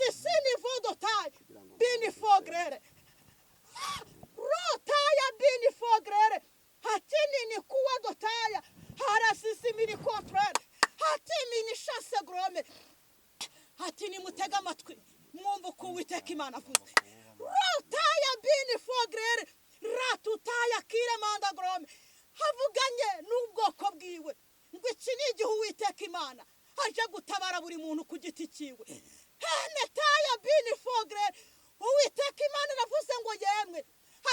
sisini vodotai bini fogre rotaya bini fogre hatini ni kuwa dotaya harasisi mini contraire hatini ni chasse grome hatini mutega amatwi mwumva uko Uwiteka Imana avuze rotaya bini fogre ratutaya kire manda grome havuganye n'ubwoko bwiwe ngo iki ni igihe Uwiteka Imana aje gutabara buri muntu ku giti ciwe netaya bini fogre Uwiteka Imana navuze ngo yemwe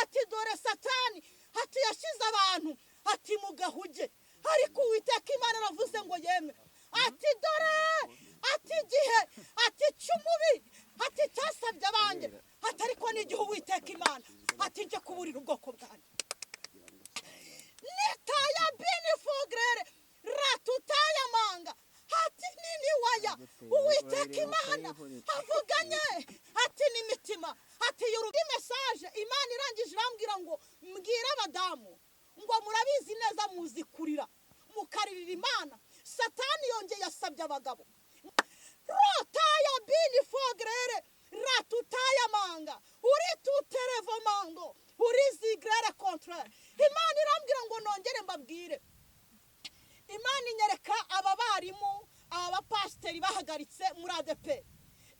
ati dore satani ati yashize abantu ati mugahuge ariko Uwiteka Imana navuze ngo yemwe ati dore ati gihe ati cumubi ati cyasabye abanjye ati ariko ni igihe Uwiteka Imana ati nje kuburira ubwoko bwanjye netaya bini fogre ratutaya manga ati nini waya Uwiteka Imana avuganye ati n'imitima ati yurugi message Imana irangije irambwira ngo mbwira abadamu ngo murabizi neza muzikurira mukaririra Imana satani yongeye yasabye abagabo rotaya bini fogre ratutaya manga uri tuterevomando uri zigrere contraire Imana irambwira ngo nongere mbabwire Imana inyereka ababarimu abapasteri bahagaritse muri ADP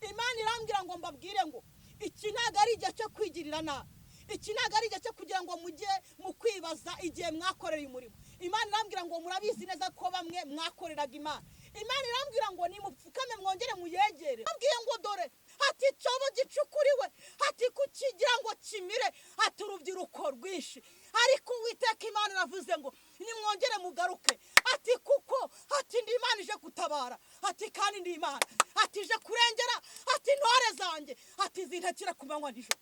Imana irambwira ngo mbabwire ngo iki ntago ari igihe cyo kwigirira nabi iki ntago ari igihe cyo kugira ngo mujye mu kwibaza igihe mwakorera umurimo Imana irambwira ngo murabizi neza ko bamwe mwakoreraga Imana irambwira ngo nimupfukame mwongere muyegere ambwiye ngo dore ati cyobo gicukuriwe ati kukigira ngo kimire ati urubyiruko rwinshi ariko Uwiteka Imana iravuze ngo nimwongere mugaruke ati kuko ati ndi Imana ije gutabara ati kandi ndi Imana ati ije kurengera ati ntore zanjye ati zintakira kumanywa nijoro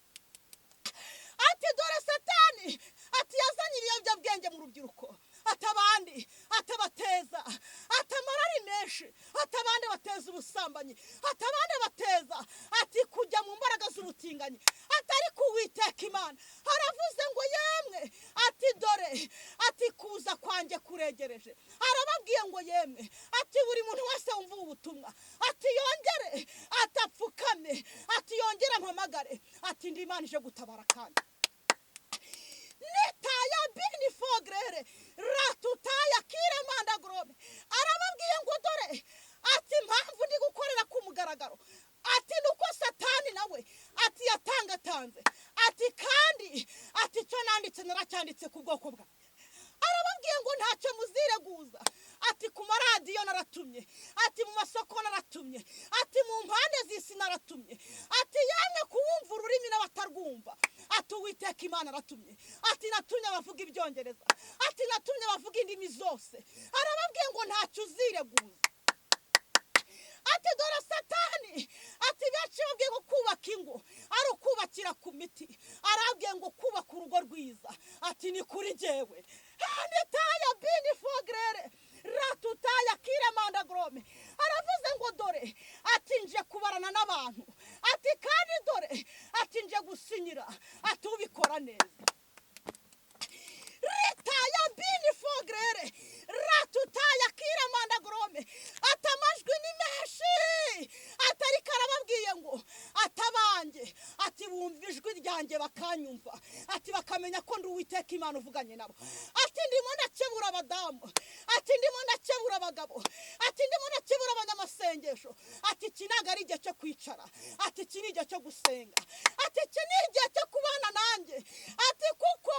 ati dore satani ati yazanye ibiyobyabwenge mu rubyiruko atabandi atabateza atamarari menshi atabandi bateza ubusambanyi atabandi bateza ati kujya mu mbaraga z'ubutinganyi atari kuwiteka Imana aravuze ngo yemwe ati dore ati kuza kwanje kuregereje arababwiye ngo yemwe ati buri muntu wese wumva ubutumwa ati yongere atapfukame ati yongere mpamagare ati ndi Imana ije gutabara kandi netaya bini fogre ratutaya kire manda grome arababwiye ngo dore ati mpamvu ndi gukorera ku mugaragaro ati nuko satani nawe ati yatangatanze ati kandi ati cyo nanditse naracyanditse ku bwoko bwa arababwiye ngo ntacyo muzireguza ati ku maradiyo naratumye ati mu masoko naratumye ati mu mpande z'isi naratumye ati yamwe kuwumva ururimi n'abatarwumva ati Uwiteka Imana aratumye ati natumye abavuga ibyongereza ati natumye abavuga indimi zose arababwiye ngo ntacyo uzireguza ati dore satani ati benshi babwiye ngo kubaka ingo ari ukubakira ku miti arabwiye ngo kubaka urugo rwiza ati ni kuri jewe netaya bini fogre ratutaya kire manda grome aravuze ngo dore ati nje kubarana n'abantu ati kandi dore ati nje gusinyira ati ubikora neza retaya bini fogre ratutaya kire manda grome atamajwi ni menshi atari karababwiye ngo atabanje ati bumva ijwi ryanjye bakanyumva ati bakamenya ko ndi Uwiteka Imana uvuganye nabo ati ndimo ndakebura abadamu ati ndimo ndakebura abagabo ati ndimo ndakebura abanyamasengesho ati iki ntago ari igihe cyo kwicara ati iki ni igihe cyo gusenga ati iki ni igihe cyo kubana nanjye ati kuko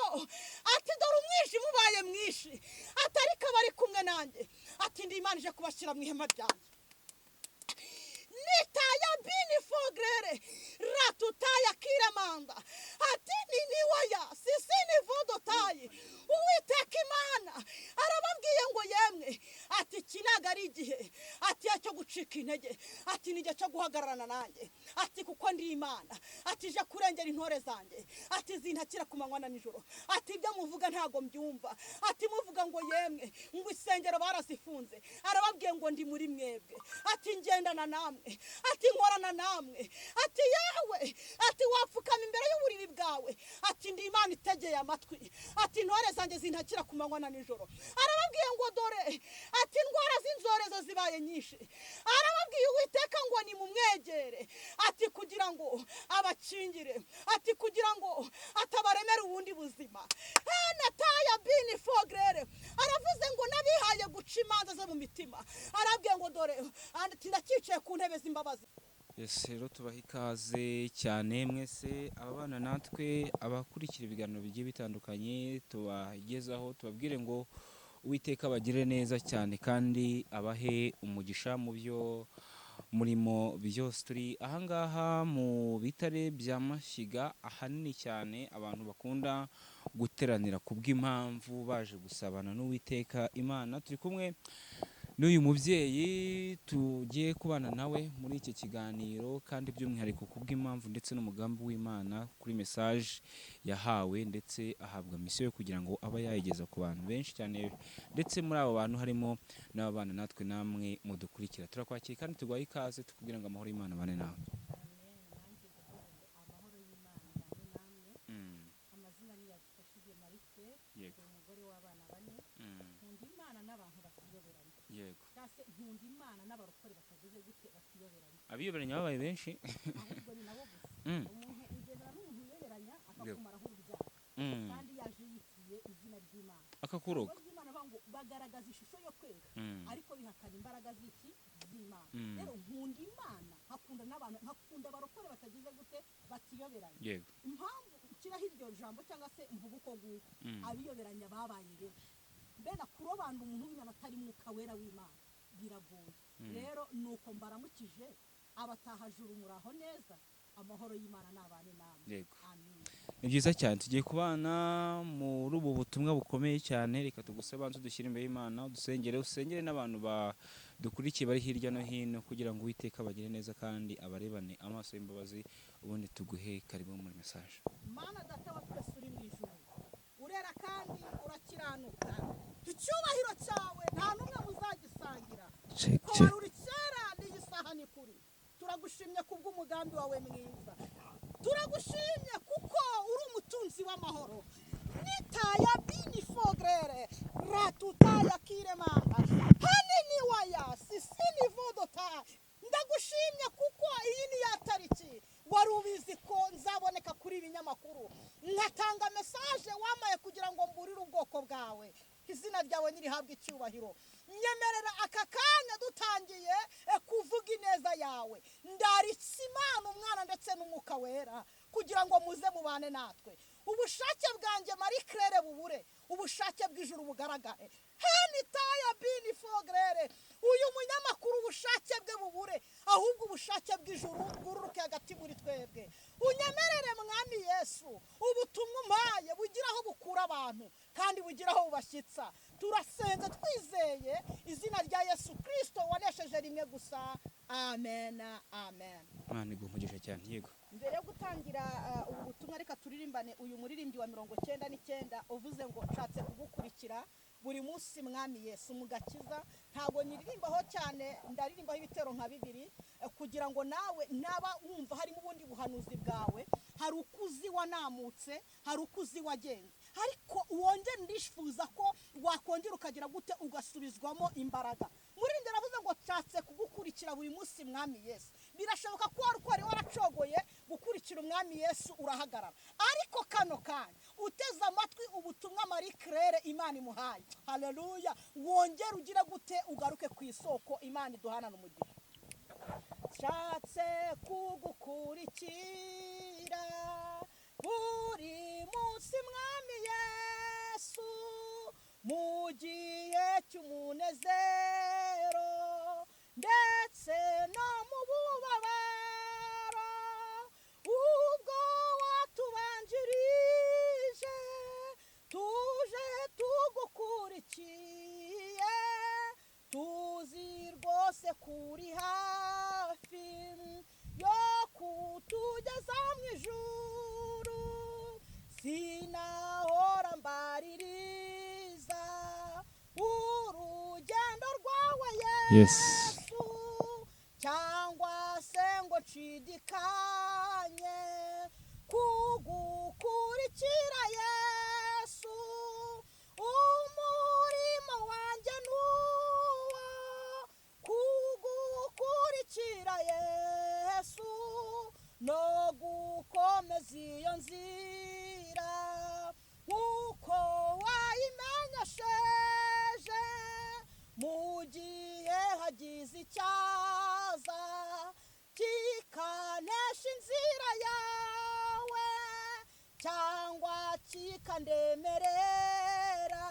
ati dore umwijima ubaye mwinshi atari kabari kumwe nanjye ati ndi Imana ije kubashyira mu ihema ryanjye netaya bini fogre ratutaya kire manda ati nini waya sisini vodotayi Uwiteka Imana arababwiye ngo yemwe ati iki ntago ari igihe ati cyo gucika intege ati ni igihe cyo guhagararana nanjye ati kuko ndi Imana ati ije kurengera intore zanjye ati zintakira kumanywa na nijoro ati ibyo muvuga ntago mbyumva ati muvuga ngo yemwe ngo isengero barazifunze arababwiye ngo ndi muri mwebwe ati ngendana namwe ati nkorana namwe ati yawe ati wapfukama imbere y'uburiri bwawe ati ndi Imana itegeye amatwi ati ntore zanjye zintakira kumanywa na nijoro arababwiye ngo dore ati indwara z'inzorezo zibaye nyinshi arababwiye Uwiteka ngo ni mumwegere ati abasingire ati kugira ngo atabaremera ubundi buzima. Nataya bini Fogrere aravuze ngo nabihaye guca imanza zo mu mitima, arabwiye ngo dore ati ndakicaye ku ntebe z'imbabazi. Yes, rero tubaha ikaze cyane mwese ababana natwe, abakurikira ibiganiro bigiye bitandukanye tubagezaho, tubabwire ngo Uwiteka abagire neza cyane kandi abahe umugisha mu byo murimo byose. Turi ahangaha mu bitare bya Mashyiga, ahanini cyane abantu bakunda guteranira kubw'impamvu baje gusabana n'Uwiteka Imana. Turi kumwe n'uyu mubyeyi tugiye kubana nawe muri iki kiganiro, kandi by'umwihariko kubw'impamvu ndetse n'umugambi w'Imana kuri message yahawe, ndetse ahabwa misiyo yo kugira ngo aba yayigeza ku bantu benshi cyane, ndetse muri abo bantu harimo n'ababana natwe namwe mudukurikira. Turakwakira kandi tuguha ikaze, tukubwira ngo amahoro y'Imana abane nawe. Amazina ni Yadufashije Marite, umugore w'abana bane. Nkunda Imana n'abantu batiyoberanye. Yego. Cyase nkunda Imana n'abarokore batageze gute batiyoberanye. Abiyoberanye babaye benshi. Ahubwo ni nabo gusa. Umuntu ugendera n'umuntu uyoberanya akakumaraho urubyaro. Kandi yaje yitiye izina ry'Imana. Akakuroga. Imana bango bagaragaza ishusho yo kwera, ariko bihakana imbaraga z'iki z'Imana. Rero nkunda Imana, hakunda n'abantu, hakunda abarokore batageze gute batiyoberanye. Yego. Impamvu kiraho iryo jambo cyangwa se mvuga uko nguko, abiyoberanya babaye benshi. Mbena kurobanura umuntu w'Imana atari mwuka wera w'Imana biragoye. Rero nuko mbaramukije abatahajuru muraho neza, amahoro y'Imana n'abane namwe. Yego. Amen. Ni byiza cyane, tugiye kubana muri ubu butumwa bukomeye cyane. Reka tugusabanze dushyire imbere y'Imana, dusengere, usengere n'abantu badukurikiye bari hirya no hino, kugira ngo Uwiteka abagire neza kandi abarebane amaso y'imbabazi, ubundi tuguhe karibu muri message. Mana data wa twese uri mu ijuru, urera kandi urakiranuka, icyubahiro cyawe nta n'umwe muzagisangira, ko waruri kera n'iyi saha ni kuri. Turagushimye kubw'umugambi wawe mwiza, turagushimye kuko uri umutunzi w'amahoro. Nitaya bini Fogrere ratutaya kiremanga hanini waya sisini vodota. Ndagushimye kuko iyi ni ya tariki wari ubizi ko nzaboneka kuri ibinyamakuru nkatanga message wamaye kugira ngo mburire ubwoko bwawe. Izina ryawe nirihabwa icyubahiro. Nyemerera aka kanya dutangiye kuvuga ineza yawe. Ndaritse Imana, Umwana ndetse n'Umwuka wera kugira ngo muze mubane natwe. Ubushake bwanjye Marie Claire bubure, ubushake bw'ijuru bugaragare. Henitaya bini Fogrere, uyu munyamakuru ubushake bwe bubure, ahubwo ubushake bw'ijuru bwururuke hagati muri twebwe. Unyemerere Mwami Yesu, ubutumwa umpaye bugira aho bukura abantu kandi bugira aho bubashyitsa. Turasenze twizeye izina rya Yesu Kristo wanesheje rimwe gusa. Amen. Amen. Imana iguhe cyane. Yego. Mbere yo gutangira ubu butumwa, reka turirimbane uyu muririmbyi wa 99 uvuze ngo nshatse kugukurikira buri munsi Mwami Yesu mugakiza. Ntago nyiririmbaho cyane, ndaririmbaho ibitero nka 2 kugira ngo nawe naba wumva harimo ubundi buhanuzi bwawe, hari ukuzi wanamutse, hari ukuzi wagenze, ariko wongera ndishifuza ko wakongera ukagira gute ugasubizwamo imbaraga. Murinde ravuze ngo nshatse kugukurikira buri munsi Mwami Yesu. Birashoboka ko wari waracogoye gukurikira Umwami Yesu urahagarara, ariko kano kanya uteze amatwi ubutumwa Marie Claire Imana imuhaye. Haleluya. Wongera ugira gute ugaruke ku isoko Imana iduhana n'umugisha. Nshatse kugukurikira buri munsi Mwami Yesu, mu gihe cy'umunezero ndetse no mu bubabaro, ubwo watubanjirije tuje tugukurikiye, tuzi rwose kuri hafi yo kutugeza mu ijuru. Sinahora mbaririza urugendo rwawe Yesu, cyangwa se ngo nshidikanye kugukurikira Yesu. Umurimo wanjye nuwo kugukurikira Yesu, no gukomeza iyo nzira nk'uko wayimenyesheje mu gihe hagize icyaza kikanesha inzira yawe cyangwa kikandemerera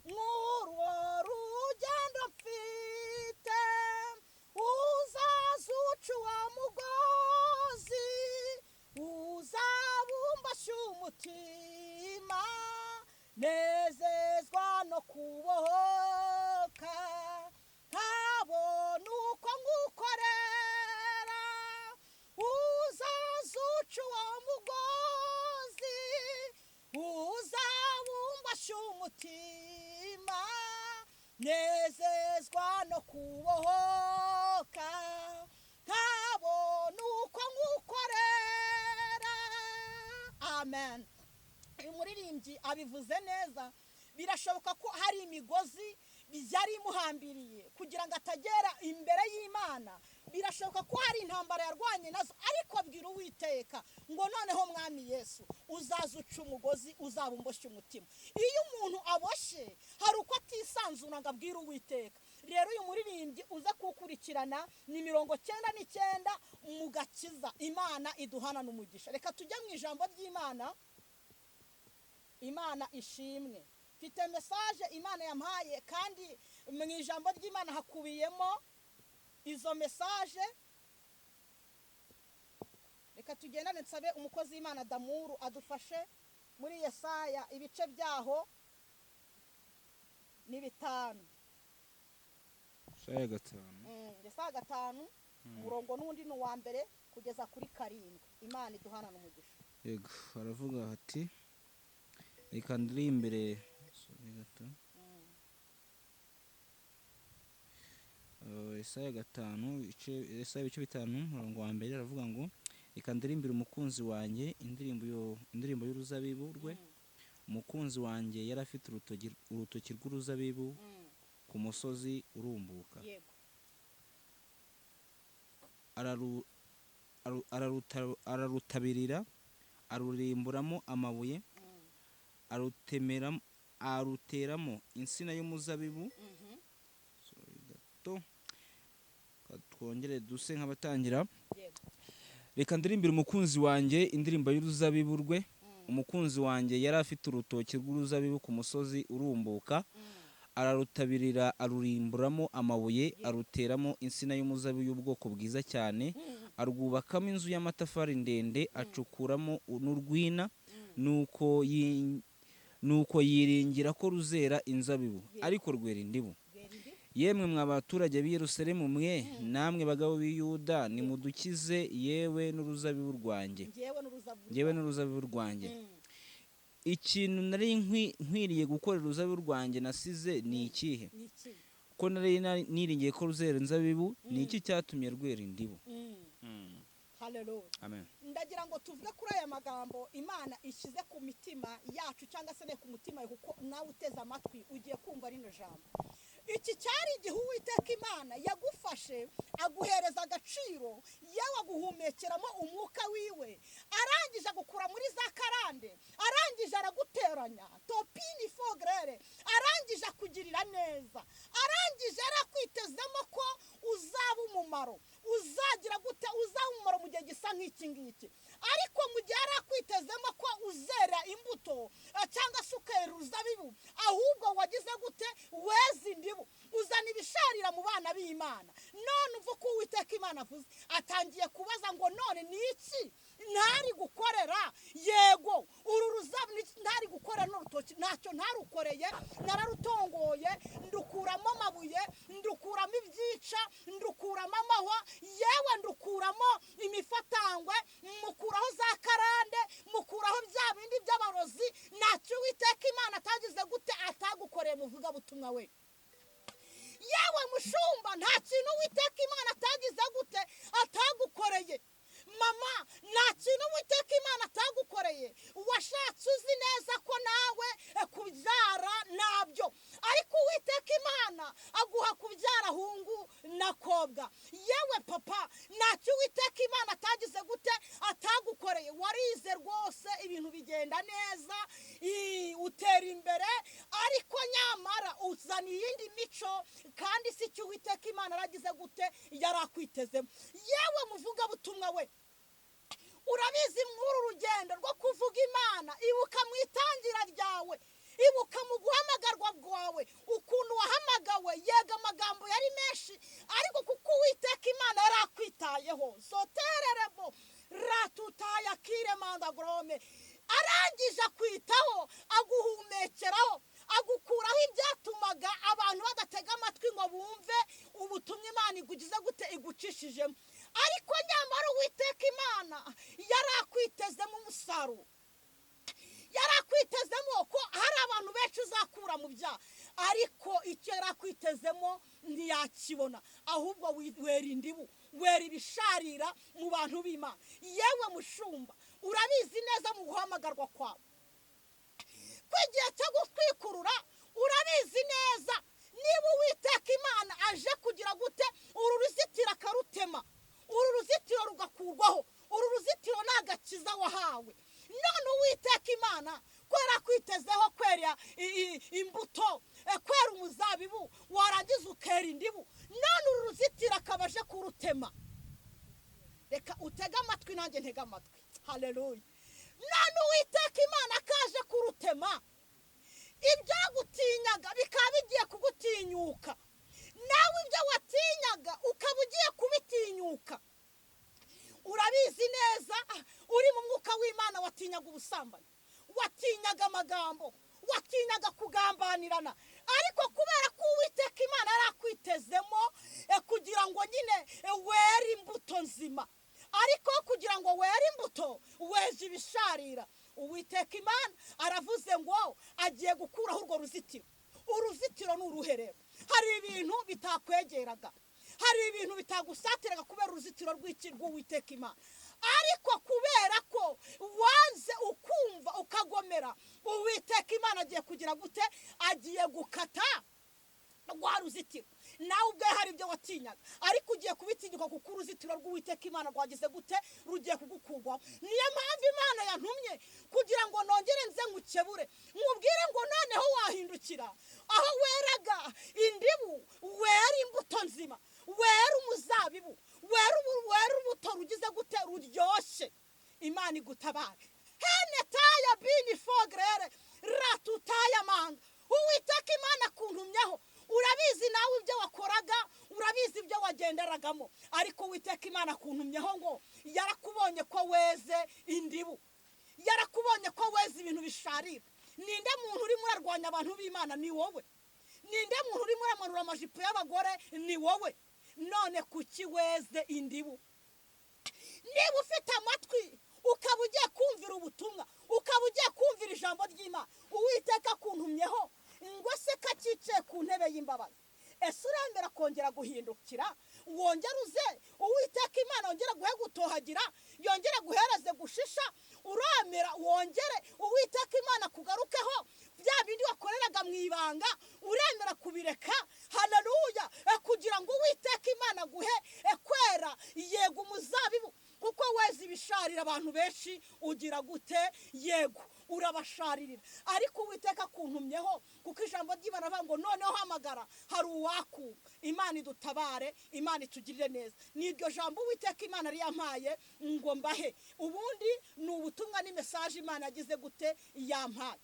nk'urwo rugendo mfite uzazuca uwo mugozi uzabumbashya umutima nezezwa no kubohoka ntabona uko ngukorera uzazuca uwo mugozi uzabumbashya umutima nezezwa no kubohoka ntabona uko ngukorera. Amen. Uyu muririmbyi abivuze neza. Birashoboka ko hari imigozi yari imuhambiriye kugira ngo atagera imbere y'Imana. Birashoboka ko hari intambara yarwanye nazo, ariko abwira Uwiteka ngo noneho Mwami Yesu uzazuca umugozi uzabumboshya umutima. Iyo umuntu aboshye hari uko atisanzura ngo abwire Uwiteka. Rero uyu muririmbyi uza kukurikirana ni 99 mu gakiza. Imana iduhana n'umugisha. Reka tujye mu ijambo ry'Imana. Imana ishimwe. Mfite message Imana yampaye, kandi mu ijambo ry'Imana hakubiyemo izo message. Reka tugendane nsabe umukozi w'Imana Damuru adufashe muri Yesaya ibice byaho ni 5. Yesaya 5 umurongo n'undi ni uwa mbere kugeza kuri 7. Imana iduhana n'umugisha. Yego, baravuga hati reka ndiri imbere Yesaya 5 ibice 5 umurongo wa mbere aravuga ngo reka ndirimbire umukunzi wanjye indirimbo y'uruzabibu rwe. Umukunzi wanjye yari afite urutoki rw'uruzabibu ku musozi urumbuka. Ararutabirira arurimburamo amabuye, aruteramo insina y'umuzabibu. Twongere duse nk'abatangira. Reka ndirimbire umukunzi wanjye indirimbo y'uruzabibu rwe. Umukunzi wanjye yari afite urutoki rw'uruzabibu ku musozi urumbuka. Ararutabirira arurimburamo amabuye, aruteramo insina y'umuzabibu y'ubwoko bwiza cyane. Arwubakamo inzu y'amatafari ndende, acukuramo n'urwina, nuko yiringira ko ruzera inzabibu, ariko rwera indibu. Yemwe mwa baturage b'i Yerusalemu mwe, namwe bagabo b'i Yuda, nimudukize yewe n'uruzabibu rwanjye. Yewe n'uruzabibu rwanjye. Ikintu nari nkwiriye gukorera uruzabibu rwanjye nasize ni ikihe? Ko nari niringiye ko ruzera inzabibu, ni iki cyatumye rwera indibu? Hallelujah. Amen. Ndagira ngo tuvuge kuri aya magambo Imana ishyize ku mitima yacu, cyangwa se ku mutima, kuko nawe uteze amatwi ugiye kumva rino jambo. Iki cyari igihe Uwiteka Imana yagufashe aguhereza agaciro, yewe aguhumekeramo umwuka wiwe, arangije agukura muri za karande, arangije araguteranya topini fogrere, arangije akugirira neza, arangije arakwitezemo ko uzaba umumaro, uzagira gute, uzaba umumaro mu gihe gisa nk'iki ngiki. Ariko mu gihe arakwitezemo ko uzera imbuto cyangwa se ukera uruzabibu, ahubwo wagize gute, wezi indibu, uzana ibisharira mu bana b'Imana. None uvuga ko Uwiteka Imana avuze, atangiye kubaza ngo none ni iki ntari gukorera? Yego, uru ruzabibu ntari gukorera n'urutoki, ntacyo ntarukoreye, nararutongoye, ndukuramo amabuye, ndukuramo ibyica, ndukuramo amahwa, yewe ndukuramo imifatangwe, mukuraho za karande, mukuraho bya bindi by'abarozi. Ntacyo Uwiteka Imana atagize gute, atagukoreye muvuga butumwa we. Yewe mushumba, nta kintu Uwiteka Imana atagize gute, atagukoreye. Mama, nta kintu Uwiteka Imana atagukoreye. Washatse uzi neza ko nawe kubyara nabyo, ariko Uwiteka Imana aguha kubyara hungu na kobwa. Yewe papa, nta cyo Uwiteka Imana atagize gute, atagukoreye. wabyikoreye warize rwose ibintu bigenda neza utera imbere ariko nyamara uzana iyindi mico kandi si cyo Uwiteka Imana aragize gute yarakwitezemo. Yewe muvugabutumwa we, urabizi mw'uru rugendo rwo kuvuga Imana, ibuka mu itangira ryawe, ibuka mu guhamagarwa bwawe ukuntu wahamagawe. Yega amagambo yari menshi ariko kuko Uwiteka Imana yarakwitayeho. Sotererebo ratutaya kiremanda grome, arangije akwitaho, aguhumekeraho, agukuraho ibyatumaga abantu badatega amatwi ngo bumve ubutumwa Imana igugize gute igucishijemo. Ariko nyamara Uwiteka Imana yarakwitezemo umusaruro, yarakwitezemo ko hari abantu benshi uzakura mu byaha, ariko icyo yarakwitezemo ntiyakibona, ahubwo wera indibu, wera ibisharira mu bantu b'Imana. Yewe mushumba, urabizi neza mu guhamagarwa kwawe kw'igihe cyo gutwikurura, urabizi neza niba Uwiteka Imana aje kugira gute uru ruzitiro akarutema, uru ruzitiro rugakurwaho, uru ruzitiro ni agakiza wahawe. None Uwiteka Imana ko yarakwitezeho kwera imbuto, kwera umuzabibu, warangiza ukera indibu, none uru ruzitiro akabaje kurutema. Reka utega amatwi nanjye ntega amatwi. Haleluya. None Uwiteka Imana akaje kurutema, ibyagutinyaga bikaba bigiye kugutinyuka, nawe ibyo watinyaga ukaba ugiye kubitinyuka. Urabizi neza uri mu mwuka w'Imana watinyaga ubusambanyi, watinyaga amagambo, watinyaga kugambanirana, ariko kubera ko Uwiteka Imana yarakwitezemo kugira ngo nyine were imbuto nzima, ariko kugira ngo were imbuto weje ibisharira, Uwiteka Imana aravuze ngo agiye gukuraho urwo ruzitiro. Uruzitiro ni uruherero. Hari ibintu bitakwegeraga, hari ibintu bitagusatiraga kubera uruzitiro rw'Uwiteka Imana, ariko kubera ko wanze ukumva ukagomera, Uwiteka Imana agiye kugira gute, agiye gukata rwa ruzitiro. Nawe ubwe hari ibyo watinyaga, ariko ugiye kubitinyuka kuko uruzitiro rw'Uwiteka Imana rwagize gute, rugiye kugukurwaho. Niyo mpamvu Imana yantumye kugira ngo nongere nze ngukebure, nkubwire ngo noneho wahindukira aho weraga indibu, wera imbuto nzima, wera umuzabibu, wera urubuto rugize gute, ruryoshye. Imana igutabare. Hene taya bini fogrere ratutaya manga. Uwiteka Imana kuntumyeho, urabizi nawe ibyo wakoraga, urabizi ibyo wagenderagamo, ariko Uwiteka Imana kuntumyeho ngo yarakubonye ko weze indibu, yarakubonye ko weze ibintu bisharira. Ninde muntu urimo urarwanya abantu b'Imana? Ni wowe. Ninde muntu urimo uramanura amajipo y'abagore? Ni wowe. None kuki weze indibu? Niba ufite amatwi ukaba ugiye kumvira ubutumwa, ukaba ugiye kumvira ijambo ry'Imana, Uwiteka kuntumyeho ngo se kacice ku ntebe y'imbabazi. Ese urambera kongera guhindukira, wongera uze Uwiteka Imana wongera guhe gutohagira, yongera guhereze gushisha, uramera wongere Uwiteka Imana kugarukeho bya bindi wakoreraga mu ibanga, uremera kubireka. Haleluya. Kugira ngo Uwiteka Imana guhe kwera yego umuzabibu, kuko weze ibisharira abantu benshi ugira gute, yego urabasharirira. Ariko Uwiteka kuntumyeho kuko ijambo ry'Imana avuga ngo noneho hamagara, hari uwakumva. Imana idutabare, Imana itugirire neza. Niryo jambo Uwiteka Imana yari yampaye ngo mbahe. Ubundi ni ubutumwa ni message Imana yagize gute, yampaye.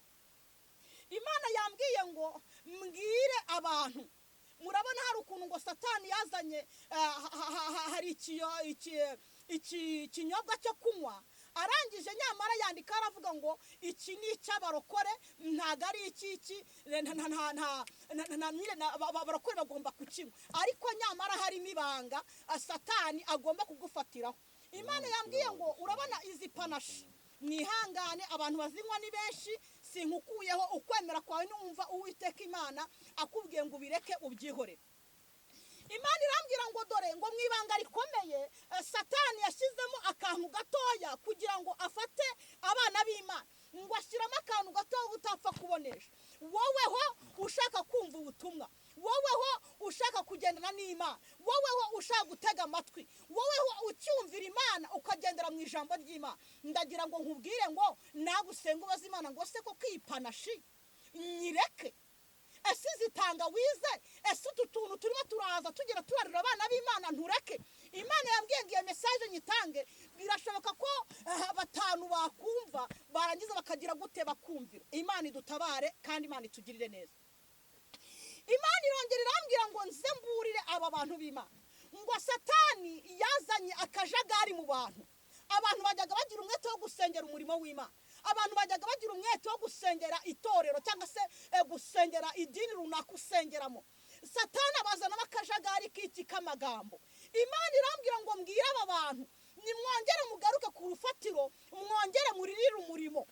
Imana yambwiye ngo mbwire abantu, murabona hari ukuntu ngo Satani yazanye hari ikinyobwa cyo kunywa, arangije nyamara yandika aravuga ngo iki ni icy'abarokore, ntago ari iki abarokore bagomba kukinywa, ariko nyamara harimo ibanga Satani agomba kugufatiraho. Imana yambwiye ngo urabona izi panashi, mwihangane abantu bazinywa ni benshi, sinkukuyeho ukwemera kwawe numva Uwiteka Imana akubwiye ngo ubireke ubyihorere. Imana irambwira ngo dore ngo mwibanga rikomeye Satani yashyizemo akantu gatoya kugira ngo afate abana b'Imana, ngo ashyiramo akantu gato utapfa kubonesha. Woweho ushaka kumva ubutumwa, woweho ushaka kugendana n'Imana, woweho ushaka gutega amatwi, woweho ucyumvira Imana ukagendera mu ijambo ry'Imana. Ndagira ngo nkubwire ngo nagusenga ubaza Imana ngo se ko kwipanashi nyireke, ese zitanga wize, ese utu tuntu turimo turaza tugira turarira abana b'Imana ntureke. Imana yambwiye ngo iyo message nyitange, birashoboka ko batanu bakumva barangiza bakagira gute bakumvira. Imana idutabare kandi Imana itugirire neza. Imana irongera irambwira ngo nze mburire aba bantu b'Imana ngo Satani yazanye akajagari mu bantu. Abantu bajyaga bagira umwete wo gusengera umurimo w'Imana, abantu bajyaga bagira umwete wo gusengera itorero cyangwa se gusengera idini runaka usengeramo. Satani abazana akajagari k'iki k'amagambo. Imana irambwira ngo mbwira aba bantu nimwongere mugaruke ku rufatiro, mwongere muririre umurimo.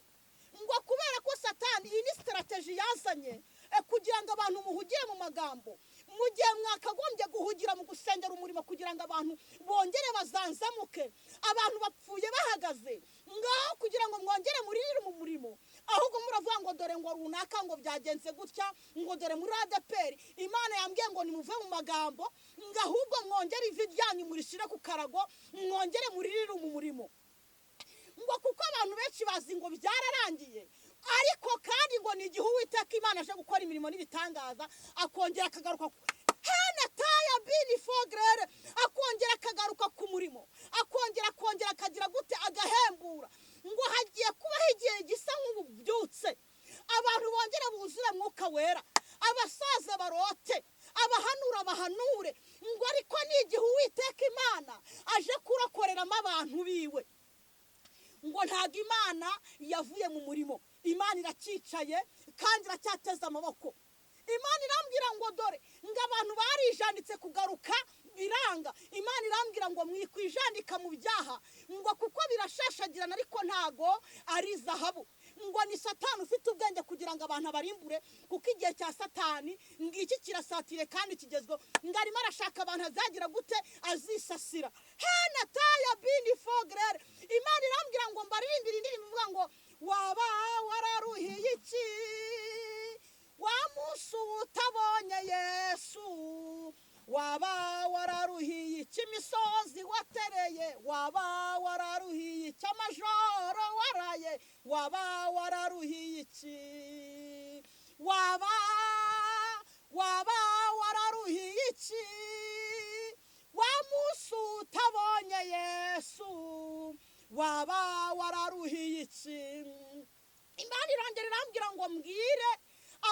Ngo kubera ko Satani iyi ni strategy yazanye kugira ngo abantu muhugiye mu magambo, mu gihe mwakagombye guhugira mu gusengera umurimo kugira ngo abantu bongere bazanzamuke, abantu bapfuye bahagaze ngaho kugira ngo mwongere muririre mu murimo, ahubwo muravuga ngo dore ngo runaka ngo byagenze gutya, ngo dore muri ADPR. Imana yambwiye ngo nimuve mu magambo, ngo ahubwo mwongere ivi ryanyu murishire ku karago, mwongere muririre mu murimo. Ngo kuko abantu benshi bazi ngo byararangiye, ariko kandi ngo ni igihe Uwiteka Imana aje gukora imirimo n'ibitangaza, akongera akagaruka Henataya bini fogere, akongera akagaruka ku murimo, akongera akagira gute agahembura. Ngo hagiye kubaho igihe gisa nk'ububyutse, abantu bongere buzure mwuka wera, abasaza barote, abahanura bahanure. Ngo ariko ni igihe Uwiteka Imana aje kurakoreramo abantu biwe. Ngo ntago Imana yavuye mu murimo, Imana iracicaye kandi iracyateza amaboko. Imana irambwira ngo dore ngo abantu barijanditse kugaruka biranga. Imana irambwira ngo mwikwijandika mu byaha, ngo kuko birashashagirana ariko ntago ari zahabu. Ngo ni Satani ufite ubwenge kugira ngo abantu abarimbure, kuko igihe cya Satani ngiki kirasatire kandi kigezweho. Ngo arimo arashaka abantu azagira gute azisasira. Henataya bini fogere. Imana irambwira ngo mbaririmbire indirimbo ivuga ngo waba wararuhiye iki wa munsi utabonye Yesu, waba wararuhiye iki imisozi watereye, waba wararuhiye iki amajoro waraye, waba wararuhiye iki, waba wararuhiye iki wa munsi utabonye Yesu, waba wararuhiye iki. Imana irongera irambwira ngo mbwire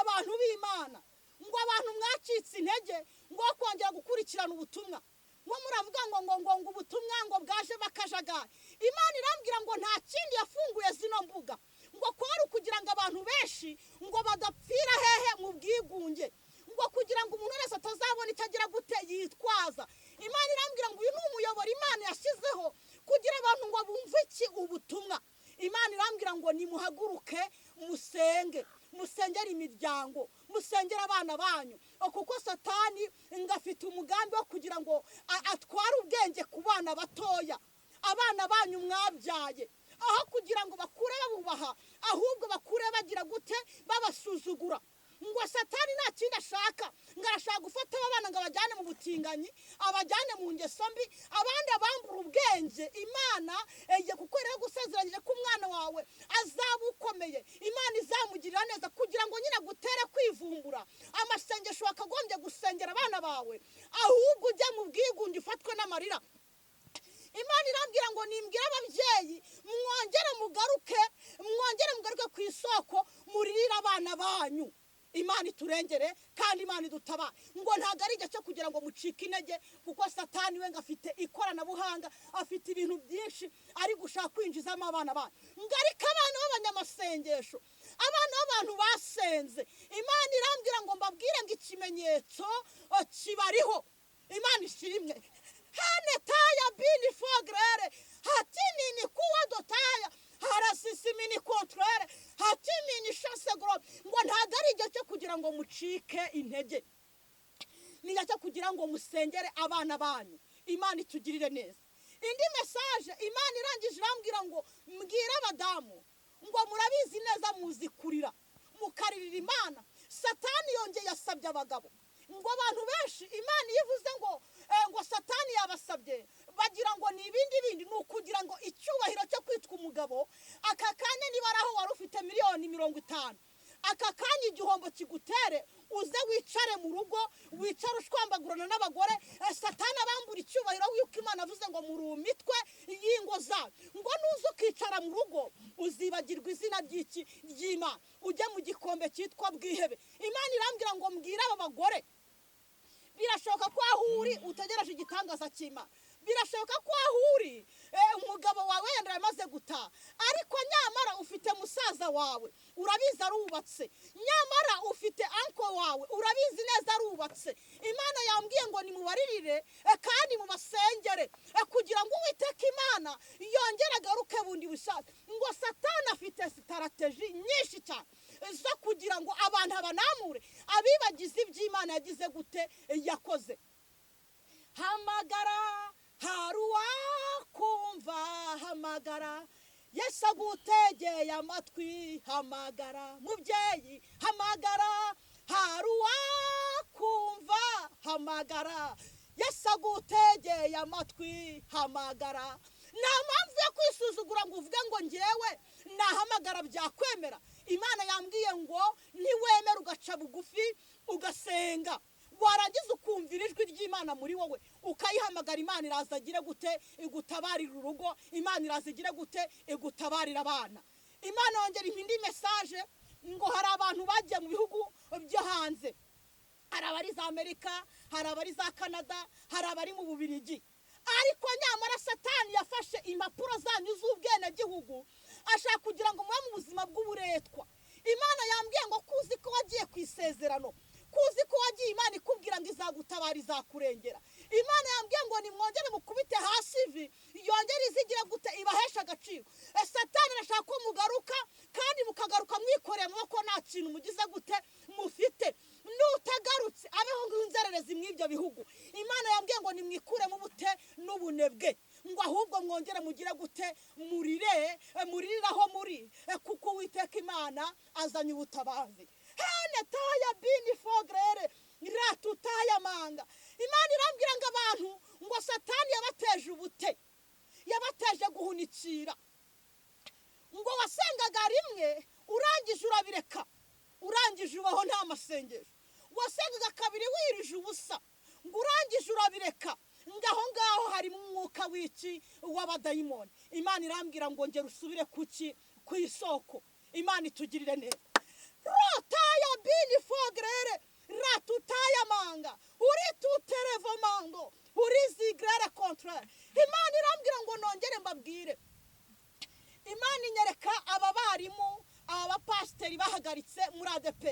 abantu b'Imana ngo abantu mwacitse intege ngo kongera gukurikirana ubutumwa, ngo muravuga ngo ubutumwa ngo bwaje bakajagara. Imana irambwira ngo nta kindi yafunguye zino mbuga ngo kwari kugira ngo abantu benshi ngo badapfira hehe mu bwigunge, ngo kugira ngo umuntu wese atazabona itagira gute yitwaza. Imana irambwira ngo uyu ni umuyoboro Imana yashyizeho kugira abantu ngo bumve iki ubutumwa. Imana irambwira ngo nimuhaguruke musenge, musengera imiryango, musengera abana banyu, kuko Satani ngafite umugambi wo kugira ngo atware ubwenge ku bana batoya, abana banyu mwabyaye, aho kugira ngo bakure babubaha, ahubwo bakure bagira gute babasuzugura. Ngo Satani nta kindi ashaka, ngo arashaka gufata abana ngo abajyane mu butinganyi, abajyane mu ngeso mbi, abandi abambura ubwenge. Imana kuko rero gusezeranyije ko umwana wawe azaba ukomeye, Imana izamugirira neza kugira ngo nyine gutere kwivumbura amasengesho wakagombye gusengera abana bawe, ahubwo ujye mu bwigunge ufatwe n'amarira. Imana irambwira ngo nimbwira ababyeyi mwongere mugaruke ku isoko muririre abana banyu. Imana iturengere kandi Imana idutabare. Ngo ntago ari igihe cyo kugira ngo mucike intege, kuko Satani we ngafite ikoranabuhanga, afite ibintu byinshi ari gushaka kwinjizamo abana banyu. Ngo ariko abana b'abanyamasengesho, abana b'abantu basenze, Imana irambwira ngo mbabwire ngo ikimenyetso kibariho. Imana ishimwe. Henetaya bini fogere hatinini kuwa dotaya harasisimini kontrere hatimini shasegro. Ngo ntago ari igihe cyo kugira ngo mucike intege, ni igihe cyo kugira ngo musengere abana banyu. Imana itugirire neza. Indi message Imana irangije irambwira ngo mbwira abadamu ngo murabizi neza muzi kurira mukaririra Imana. Satani yongeye yasabye abagabo ngo abantu benshi Imana yivuze ngo Satani yabasabye bagira ngo ni ibindi ni ukugira ngo icyubahiro mugabo aka kanya niba ari aho wari ufite miliyoni 50, aka kanya igihombo kigutere uze wicare mu rugo wicare ushwambagurana n'abagore satani abambura icyubahiro yuko Imana avuze ngo muri umitwe y'ingo zabo ngo nuze ukicara mu rugo uzibagirwa izina ry'Imana ujye mu gikombe cyitwa bwihebe. Imana irambwira ngo mbwira aba bagore birashoboka ko aho uri utegereje igitangaza cy'Imana, birashoboka ko aho uri umugabo wawe yenda yamaze gutaha, ariko nyamara ufite musaza wawe urabizi arubatse, nyamara ufite anko wawe urabizi neza arubatse. Imana yambwiye ngo nimubaririre kandi mubasengere kugira ngo Uwiteka Imana yongere agaruke bundi bushake. Ngo satani afite strategy nyinshi cyane zo kugira ngo abantu abanamure abibagize iby'Imana yagize gute yakoze. Hamagara haruwa kumva, hamagara Yesu agutegeye amatwi, hamagara mubyeyi, hamagara haruwa kumva, hamagara Yesu agutegeye amatwi, hamagara. Nta mpamvu yo kwisuzugura ngo uvuge ngo njyewe nahamagara byakwemera. Imana yambwiye ngo niwemera ugaca bugufi ugasenga warangiza ukumvira ijwi ry'Imana muri wowe ukayihamagara, Imana iraza agire gute igutabarira urugo, Imana iraza igire gute igutabarira abana. Imana yongera indi message ngo hari abantu bagiye mu bihugu byo hanze, hari abari za Amerika, hari abari za Canada, hari abari mu Bubiligi, ariko nyamara satani yafashe impapuro zanyu z'ubwene gihugu ashaka kugira ngo mube mu buzima bw'uburetwa. Imana yambwiye ngo kuzi ko wagiye ku isezerano, kuzi ko wagiye Imana ikubwira ngo izagutabara izakurengera. Imana yambwiye ngo nimwongere mukubite hasi ivi yongere izigira gute ibahesha agaciro. Satani arashaka ko mugaruka kandi mukagaruka mwikoreye amaboko nta kintu mugize gute mufite. Nutagarutse abeho nk'inzererezi mw'ibyo bihugu. Imana yambwiye ngo nimwikuremo ubute n'ubunebwe, ngo ahubwo mwongere mugire gute muririraho muri kuko Uwiteka Imana azanye ubutabazi. Hene taya bini fogrere ratutaya manga. Imana irambwira ngo abantu ngo satani yabateje ubute, yabateje guhunikira. Ngo wasengaga rimwe urangije urabireka, urangije ubaho nta masengesho. Wasengaga kabiri wirije ubusa, ngo urangije urabireka, ngaho hari umwuka w'iki w'abadayimoni. Imana irambwira ngo ngere usubire kuki ku isoko. Imana itugirire neza. Rotaya bini fogrere ratutaya manga uri tuterevo mango uri zigrere contraire. Imana irambwira ngo nongere mbabwire, Imana inyereka aba barimu aba pasiteri bahagaritse muri ADP.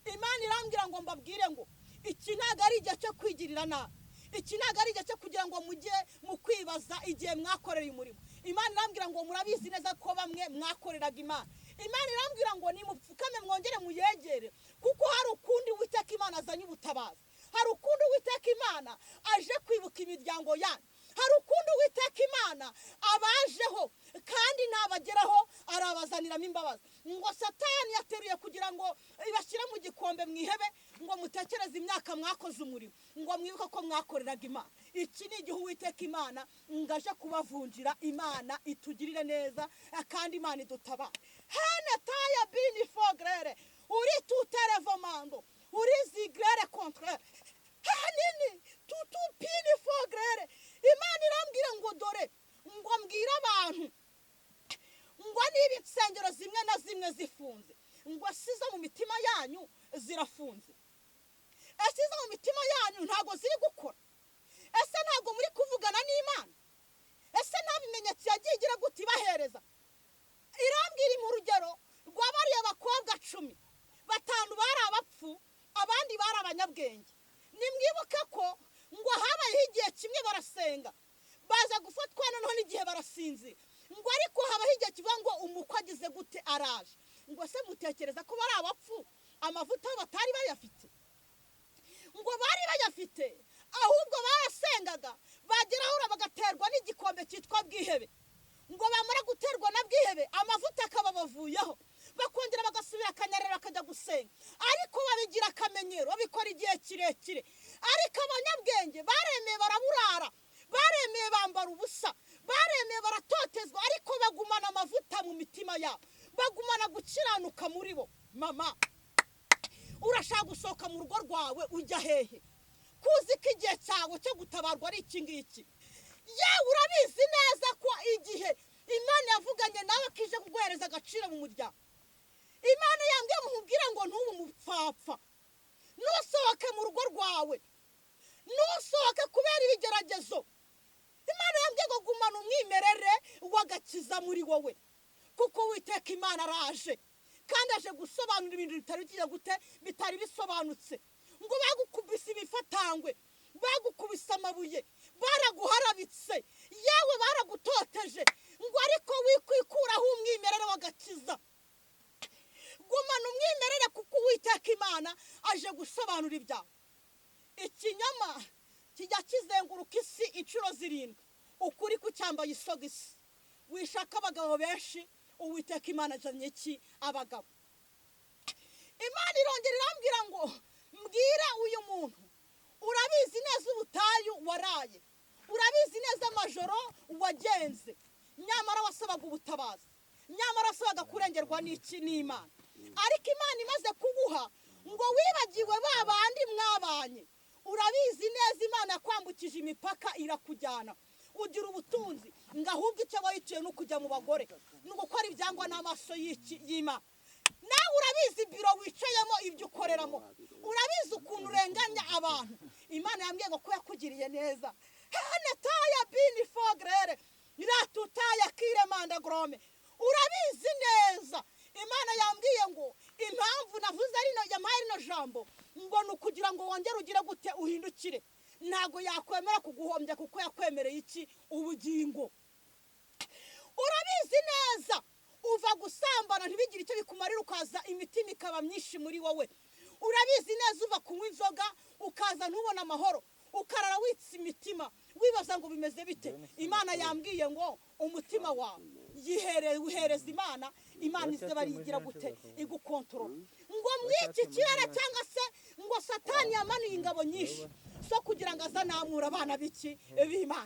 Imana irambwira ngo mbabwire ngo iki ntago ari igihe cyo kwigirira nabi, iki ntago ari igihe cyo kugira ngo mujye mu kwibaza igihe mwakorera umurimo. Imana irambwira ngo murabizi neza ko bamwe mwakoreraga Imana. Imana irambwira ngo nimupfukame mwongere muyegere kuko hari ukundi Uwiteka Imana azanye ubutabazi, hari ukundi Uwiteka Imana aje kwibuka imiryango yanyu, hari ukundi Uwiteka Imana abajeho kandi nabageraho arabazaniramo imbabazi. Ngo satani yateruye kugira ngo ibashyire mu gikombe mwihebe, ngo mutekereze imyaka mwakoze umurimo, ngo mwibuke ko mwakoreraga Imana. Iki ni igihe Uwiteka Imana ngaje kubavunjira. Imana itugirire neza kandi Imana idutabare. Hene taya bini fogrere uri tuterevo mando uri zigrere contraire. Hanini tutu pini fogrere. Imana irambwira ngo dore ngo mbwira abantu ngo niba insengero zimwe na zimwe zifunze, ngo sizo mu mitima yanyu zirafunze. Sizo mu mitima yanyu ntago ziri gukora. Ese ntago muri kuvugana n'Imana? Ese nta bimenyetso yagiye igira gute ibahereza? Irambwira mu rugero rw'abariya bakobwa 10, 5 bari abapfu, abandi bari abanyabwenge. Nimwibuke ko ngo habayeho igihe kimwe barasenga baza gufatwa noneho n'igihe barasinzira, ngo ariko habaho igihe kivuga ngo umukwe agize gute araje. Ngo se mutekereza ko bari abapfu amavuta batari bayafite? Ngo bari bayafite, ahubwo barasengaga bageraho bagaterwa n'igikombe cyitwa bwihebe. Ngo bamara guterwa na bwihebe amavuta akababavuyeho, bakongera bagasubira akanyarira bakajya gusenga, ariko babigira akamenyero babikora igihe kirekire. Ariko abanyabwenge baremeye baraburara, baremeye bambara ubusa, baremeye baratotezwa, ariko bagumana amavuta mama urashaka gusohoka mu rugo rwawe ujya hehe kuzi ko igihe cyawe cyo gutabarwa ari iki ngiki yewe urabizi neza ko igihe Imana yavuganye nawe kije kuguhereza agaciro mu muryango Imana yambwiye mubwira ngo ntubu mupfapfa nusohoke mu rugo rwawe nusohoke kubera ibigeragezo Imana yambwiye ngo gumana umwimerere w'agakiza muri wowe kuko Uwiteka Imana araje kandi aje gusobanura ibintu bitari bisobanutse ngo bagukubise ibifatangwe bagukubise amabuye baraguharabitse yewe baragutoteje ngo ariko wikwikuraho umwimerere w'agakiza gumana umwimerere kuko Uwiteka Imana aje gusobanura ibyawe ikinyama kijya kizenguruka isi inshuro 7 ukuri kucyambaye isogisi wishaka abagabo benshi Uwiteka Imana ajanye iki abagabo Imana irongera irambwira ngo mbwira uyu muntu urabizi neza ubutayu waraye urabizi neza amajoro wagenze nyamara wasabaga ubutabazi nyamara wasabaga kurengerwa n'iki n'Imana ariko Imana imaze kuguha ngo wibagiwe babandi mwabanye urabizi neza Imana yakwambukije imipaka irakujyana ugira ubutunzi ngahubwo icyo wayiciye no kujya mu bagore no gukora ibyangwa n'amaso y'Imana nawe urabizi biro wicayemo ibyo ukoreramo urabizi ukuntu urenganya abantu Imana yambwiye ngo ko yakugiriye neza Netaya bini fogre ratutaya kiremanda grome urabizi neza Imana yambwiye ngo impamvu navuze ari no yamaye no jambo ngo nukugira ngo wongere ugire gute uhindukire ntago yakwemera kuguhombya kuko yakwemereye iki ubugingo urabizi neza uva gusambana ntibigire icyo bikumarira ukaza imitima ikaba myinshi muri wowe urabizi neza uva kunywa inzoga ukaza ntubona amahoro ukarara witse imitima wibaza ngo bimeze bite Imana yambwiye ngo umutima wawe uhereza Imana ize barigira gute igukontorora ngo mwiki kirara cyangwa se ngo Satani yamanuye ingabo nyinshi so kugira ngo azanamura abana biki b'Imana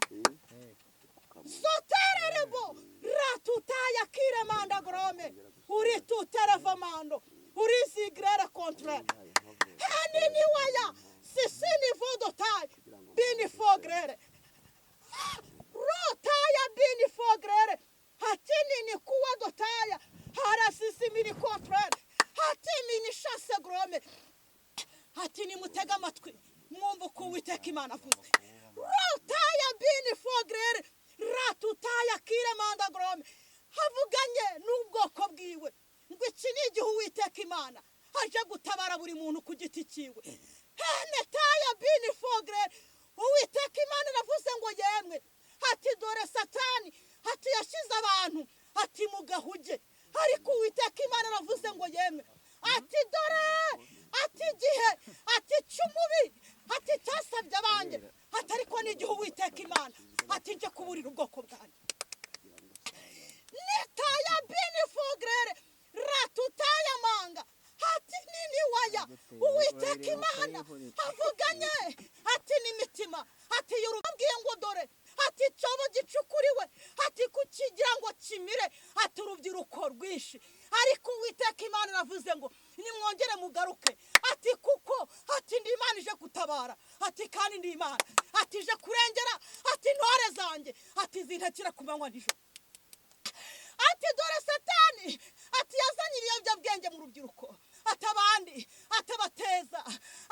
sotererebo ratutaya kiremanda grome uri tuterevamando uri sigrera contraire hanini waya sisini vodotai bini fogre rotaya bini fogre hatini ni kuwa dotaya harasisi mini contraire hatini ni chasse grome hatini mutega amatwi mwumva ko Uwiteka Imana avuze rotaya bini fogre ratutaya kiremanda grome havuganye n'ubwoko bwiwe ngo iki ni igihe Uwiteka Imana aje gutabara buri muntu ku giti cyiwe Netaya bini fogre Uwiteka Imana navuze ngo yemwe ati dore Satani ati yashize abantu ati mugahuge ariko Uwiteka Imana navuze ngo yemwe ati dore ati gihe ati cyumubi ati cyasabye abanjye ati ariko ni igihe Uwiteka Imana ati nje kuburira ubwoko bwanjye Netaya bini fogre ratutaya manga ati nini waya Uwiteka Imana avuganye ati n'imitima ati yurubwiye ngo dore ati cyobo gicukuriwe ati kukigira ngo kimire ati urubyiruko rwinshi ariko Uwiteka Imana navuze ngo nimwongere mugaruke ati kuko ati ndi Imana ije gutabara ati kandi ndi Imana ati ije kurengera ati ntore zanjye ati zintakira kumanywa nijoro ati dore Satani ati yazanye ibiyobyabwenge mu rubyiruko atabandi atabateza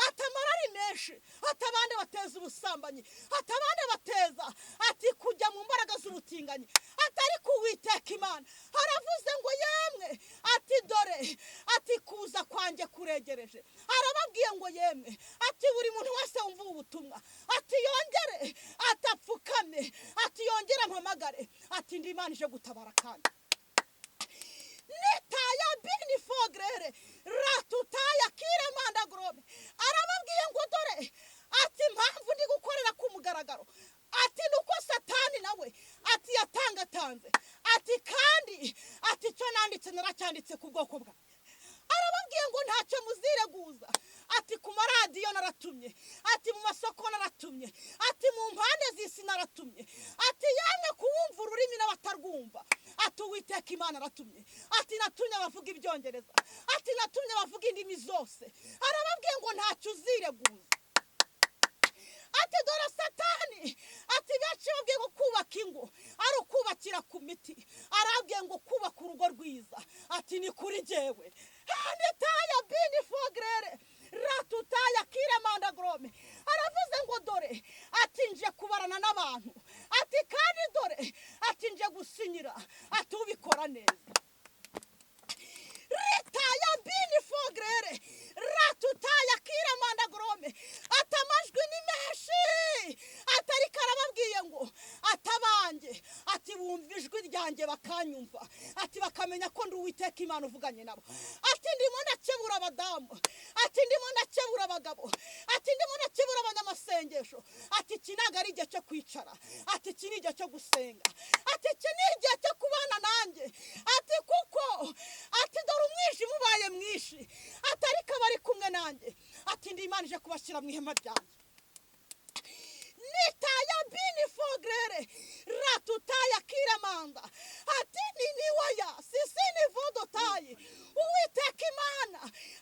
atamarari menshi atabandi bateza ubusambanyi atabandi bateza ati kujya mu mbaraga z'ubutinganyi atari kuwiteka Imana aravuze ngo yemwe ati dore ati kuza kwanjye kuregereje arababwiye ngo yemwe ati buri muntu wese wumva ubutumwa ati yongere atapfukame ati yongere mpamagare ati ndi Imana ije gutabara kandi Netaya bini fogre ratutaya kiremanda grome arababwiye ngo dore ati mpamvu ndi gukorera ku mugaragaro ati nuko Satani nawe ati yatangatanze ati kandi ati cyo nanditse naracyanditse ku bwoko bwa arababwiye ngo ntacyo muzireguza ati ku maradiyo naratumye ati mu masoko naratumye ati mu mpande z'isi naratumye ati yamwe kuwumva ururimi n'abatarwumva ati Uwiteka Imana aratumye, ati natumye abavuga ibyongereza, ati natumye abavuga indimi zose, arababwiye ngo ntacyo uzireguza. Ati dore Satani, ati benshi babwiye ngo kubaka ingo ari ukubakira ku miti, arabwiye ngo kubaka urugo rwiza, ati ni kuri jyewe. Nitaya bini fogre ratutaya kire manda grome, aravuze ngo dore ati nje kubarana n'abantu, ati kandi dore ati nje gusinyira, ati ubikora neza. Ritaya bini fogre ratutaya kire manda grome, atamajwi ni menshi, atari karababwiye ngo atabange, ati bumva ijwi ryanjye bakanyumva, ati bakamenya ko ndi Uwiteka Imana uvuganye nabo. Ati ndimo ndakebura abadamu, ati ndimo ndakebura abagabo, ati ndimo ndakebura abanyamasengesho, ati iki ntabwo ari igihe cyo kwicara, ati iki ni igihe cyo gusenga, ati iki ni igihe cyo kubana nanjye, ati kuko ati dore umwijima ubaye mwinshi, atari kabari kumwe nanjye, ati ndi Imana ije kubashyira mu ihema ryanjye. Nitaya bini fogre ratutaya kiramanda, ati nini waya sisini vodotayi. Uwiteka Imana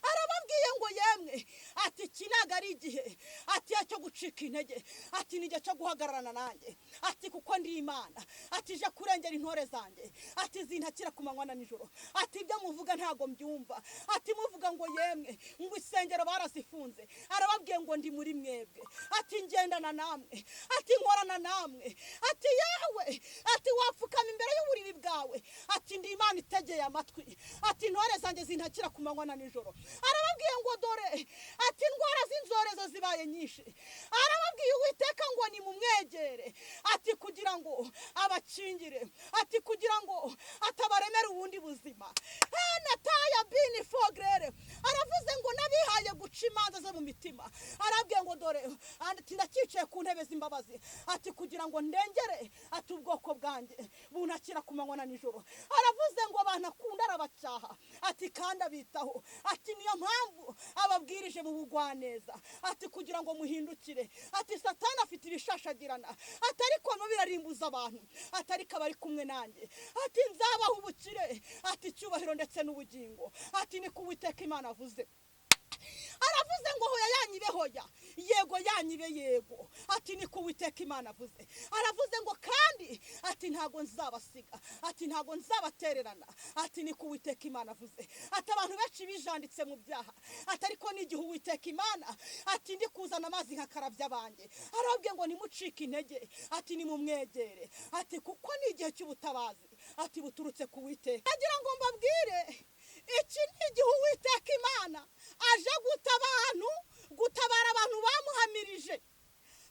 arababwiye ngo yemwe, ati iki ntabwo ari igihe ati cyo gucika intege, ati ni igihe cyo guhagararana nanjye, ati kuko ndi Imana, ati ije kurengera intore zanjye, ati zintakira ku manywa na nijoro, ati ibyo muvuga ntabwo mbyumva, ati muvuga ngo yemwe ngo isengero barazifunze, arababwiye ngo ndi muri mwebwe, ati ngendana namwe, ati nkorana namwe, ati yawe ati wapfukama imbere y'uburiri bwawe, ati ndi Imana itegeye amatwi, ati intore zanjye zintakira ku manywa na nijoro. Arababwiye ngo dore ati indwara z'inzorezo zibaye nyinshi, arababwiye Uwiteka ngo ni mumwegere, ati kugira ngo abakingire, ati kugira ngo atabaremera ubundi buzima. Nataya bini fogre aravuze ngo nabihaye guca imanza zo mu mitima, arabwiye ngo dore ati ndakicaye ku ntebe z'imbabazi, ati kugira ngo ndengere ati ubwoko bwanjye buntakira ku manywa na nijoro. Aravuze ngo abantu akunda arabacyaha, ati kandi abitaho, ati niyo mpamvu ababwirije mu bugwaneza, ati kugira ngo muhindukire, ati Satani afite ibishashagirana, ati ariko no birarimbuza abantu, ati ariko abari kumwe nanjye, ati nzabaha ubukire, ati icyubahiro ndetse n'ubugingo, ati ni ku Uwiteka Imana avuze. Aravuze ngo hoya yanyibe hoya, yego yanyibe yego, ati ni ku Uwiteka Imana avuze. Aravuze ngo kandi ati ntago nzabasiga, ati ntago nzabatererana, ati ni ku Uwiteka Imana avuze. Ati abantu benshi bijanditse mu byaha, ati ariko n'igihe Uwiteka Imana ati ndi kuzana amazi nkakarabya abanjye. Arabwiye ngo nimucike intege, ati ni mumwegere, ati kuko ni igihe cy'ubutabazi, ati buturutse ku Uwiteka. Agira ngo mbabwire iki ni igihe Uwiteka Imana aje gutabara abantu bamuhamirije.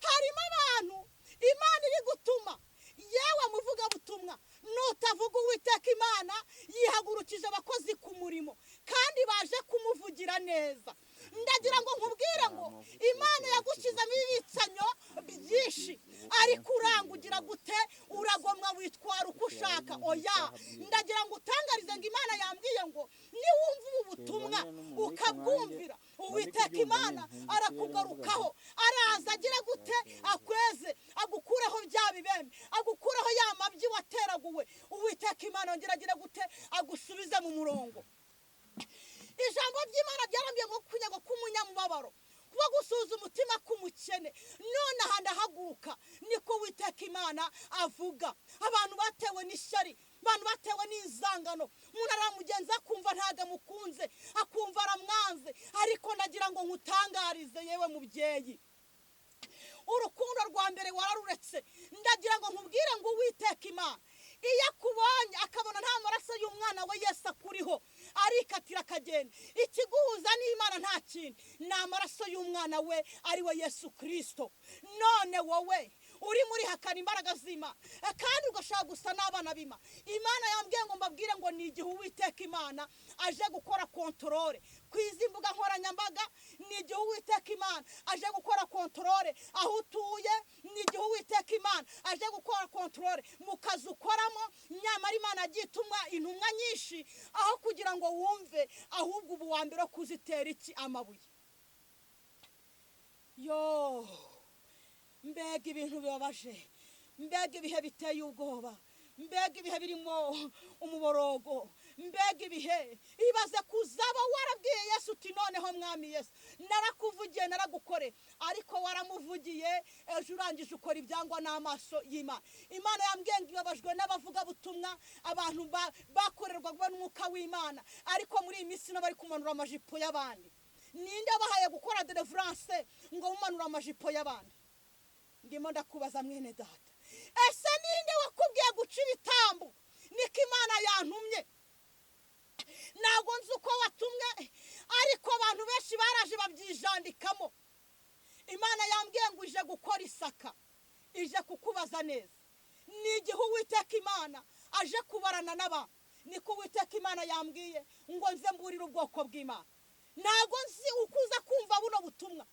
Harimo abantu Imana iri gutuma, yewe muvuga butumwa, nutavuga Uwiteka Imana yihagurukije abakozi ku murimo kandi baje kumuvugira neza. Ndagira ngo nkubwire ngo Imana yagukizamo ibitsanyo byinshi, ariko urangugira gute uragomwa witwara uko ushaka. Oya, ndagira ngo utangarize ngo Imana yambwiye ngo niwumva ubu butumwa ukabwumvira, Uwiteka Imana arakugarukaho, araza agira gute akweze, agukuraho bya bibembe, agukuraho ya mabyi wateraguwe. Uwiteka Imana ongera gute agusubize mu murongo. Ijambo ry'Imana ryarambye ngo kunyago k'umunyamubabaro kuba gusuza umutima k'umukene, none ahandi ahaguruka, niko Uwiteka Imana avuga. Abantu batewe n'ishyari, abantu batewe n'inzangano, umuntu aramugenza akumva ntago amukunze, akumva aramwanze, ariko nagira ngo nkutangarize yewe mubyeyi, urukundo rwa mbere wararuretse. Ndagira ngo nkubwire ngo Uwiteka Imana iyo akubonye akabona nta maraso y'umwana we Yesu akuriho, arikatira akagenda. Ikiguhuza n'Imana nta kindi, ni amaraso y'umwana we ari we Yesu Kristo. None wowe uri muri hakana imbaraga z'Imana kandi ugashaka gusa n'abana b'Imana, Imana yambwiye ngo mbabwire ngo ni igihe Uwiteka Imana aje gukora kontrole ku izi mbuga nkoranyambaga. Ni igihe Uwiteka Imana aje gukora kontrole aho utuye. Ni igihe Uwiteka Imana aje gukora kontrole mu kazi ukoramo. Nyamara Imana agiye itumwa intumwa nyinshi aho kugira ngo wumve, ahubwo ubu wa mbere kuzitera iki amabuye. Mbega ibintu bibabaje, mbega ibihe biteye ubwoba. mbega ibihe birimo umuborogo, mbega ibihe ibaze kuzaba warabwiye Yesu uti noneho mwami Yesu narakuvugiye naragukore, ariko waramuvugiye ejo urangije ukora ibyangwa n'amaso y'Imana. Imana yambwiye ngo ibabajwe n'abavuga butumwa abantu bakorerwa n'umwuka w'Imana, ariko muri iyi minsi bari kumanura amajipo y'abandi. Ninde bahaye gukora deliverance ngo mumanura amajipo y'abandi? Ndimo ndakubaza mwene data, ese ninde wakubwiye guca ibitambo? Niko Imana yantumye, ntabwo nzi uko watumwe, ariko abantu benshi baraje babyijandikamo. Imana yambwiye ngo ije gukora isaka, ije kukubaza neza. Ni igihe Uwiteka Imana aje kubarana n'abantu, niko Uwiteka Imana yambwiye ngo nze mburire ubwoko bw'Imana. Ntabwo nzi ukuza kumva buno butumwa,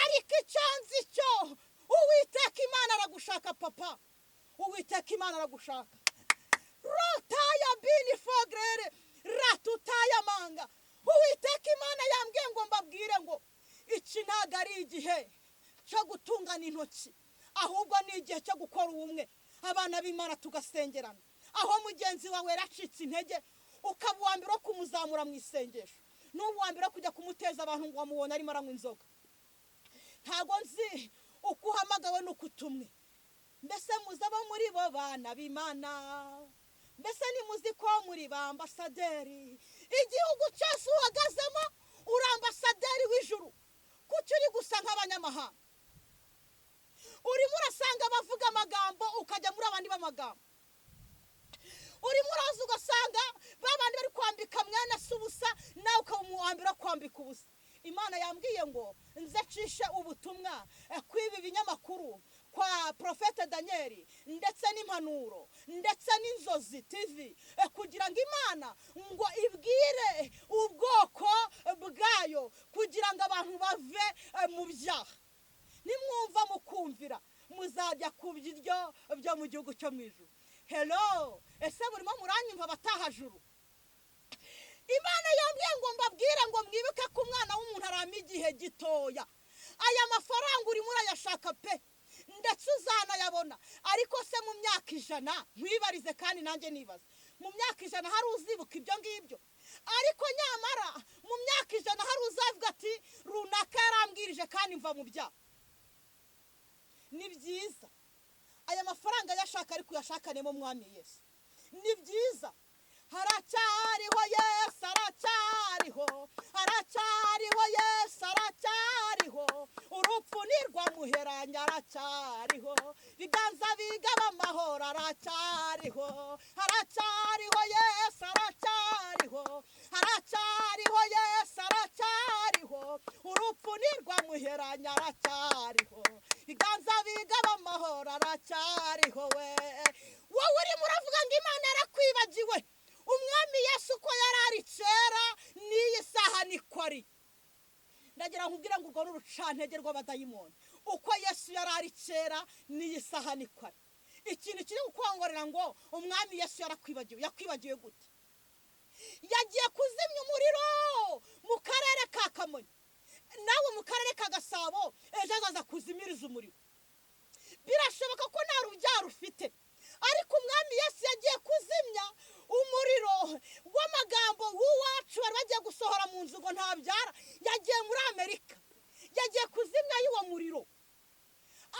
ariko icyo nzi cyo Uwiteka Imana aragushaka papa, Uwiteka Imana aragushaka. Rotaya bini fogere ratutaya manga. Uwiteka Imana yambwiye ngo mbabwire ngo iki ntago ari igihe cyo gutungana intoki, ahubwo ni igihe cyo gukora ubumwe abana b'Imana tugasengerana. Aho mugenzi wawe yaracitse intege ukaba uwa mbere wo kumuzamura mu isengesho, n'ubu wa mbere wo kujya kumuteza abantu ngo wamubona arimo aranywa inzoga. Ntago nzi uko uhamagawe n'uko utumwe. Mbese muzaba muri bo bana b'Imana, mbese nimuzi ko muri ba ambasaderi. Igihugu cyose uhagazemo uri ambasaderi w'ijuru, kuki uri gusa nk'abanyamahanga? Urimo urasanga bavuga amagambo ukajya muri abandi b'amagambo. Urimo uraza ugasanga babandi bari kwambika mwana se ubusa, nawe ukaba umuhambira kwambika ubusa. Imana yambwiye ngo nze cishe ubutumwa kw'ibi binyamakuru, kwa Profete Daniel, ndetse n'impanuro, ndetse n'inzozi TV, kugira ngo Imana ngo ibwire ubwoko bwayo, kugira ngo abantu bave mu byaha. Nimwumva mukumvira muzajya ku biryo byo mu gihugu cyo mu ijuru. Hello, ese burimo muranyumva batahajuru? Imana yambwiye ngo mbabwire ngo mwibuke ko umwana w'umuntu arama igihe gitoya. Aya mafaranga urimo urayashaka pe, ndetse uzanayabona, ariko se mu myaka 100 nkwibarize kandi nanjye nibaza, mu myaka 100 hari uzibuka ibyo ngibyo? Ariko nyamara mu myaka 100 hari uzavuga ati runaka yarambwirije kandi mva mu byaha. Ni byiza aya mafaranga yashaka, ariko yashakanemo mwami Yesu. Ni byiza, haracyariho Yesu, haracyariho, haracyariho Yesu, haracyariho. Urupfu nirwamuheranya haracyariho, biganza bigaba amahoro haracyariho, haracyariho Yesu, haracyariho, haracyariho Yesu, haracyariho. Urupfu nirwamuheranya haracyariho, biganza bigaba amahoro haracyariho. Wowe urimo uravuga ngo Imana yarakwibagiwe. Umwami Yesu ko yarari kera n'iyi saha niko ari. Ndagira nkubwira ngo urwo n'urucantege rw'abadayimoni. Uko Yesu yarari kera n'iyi saha niko ari. Ikintu kiri gukwongorera ngo umwami Yesu yarakwibagiwe. Yakwibagiwe gute? Yagiye kuzimya umuriro mu karere ka Kamonyi, nawe mu karere ka Gasabo ejo azaza kuzimiriza umuriro. Birashoboka ko nta rubyaro ufite, ariko umwami Yesu yagiye kuzimya umuriro w'amagambo w'uwacu bari bagiye gusohora mu nzu ngo ntabyara. Yagiye muri Amerika, yagiye kuzimya y'uwo muriro.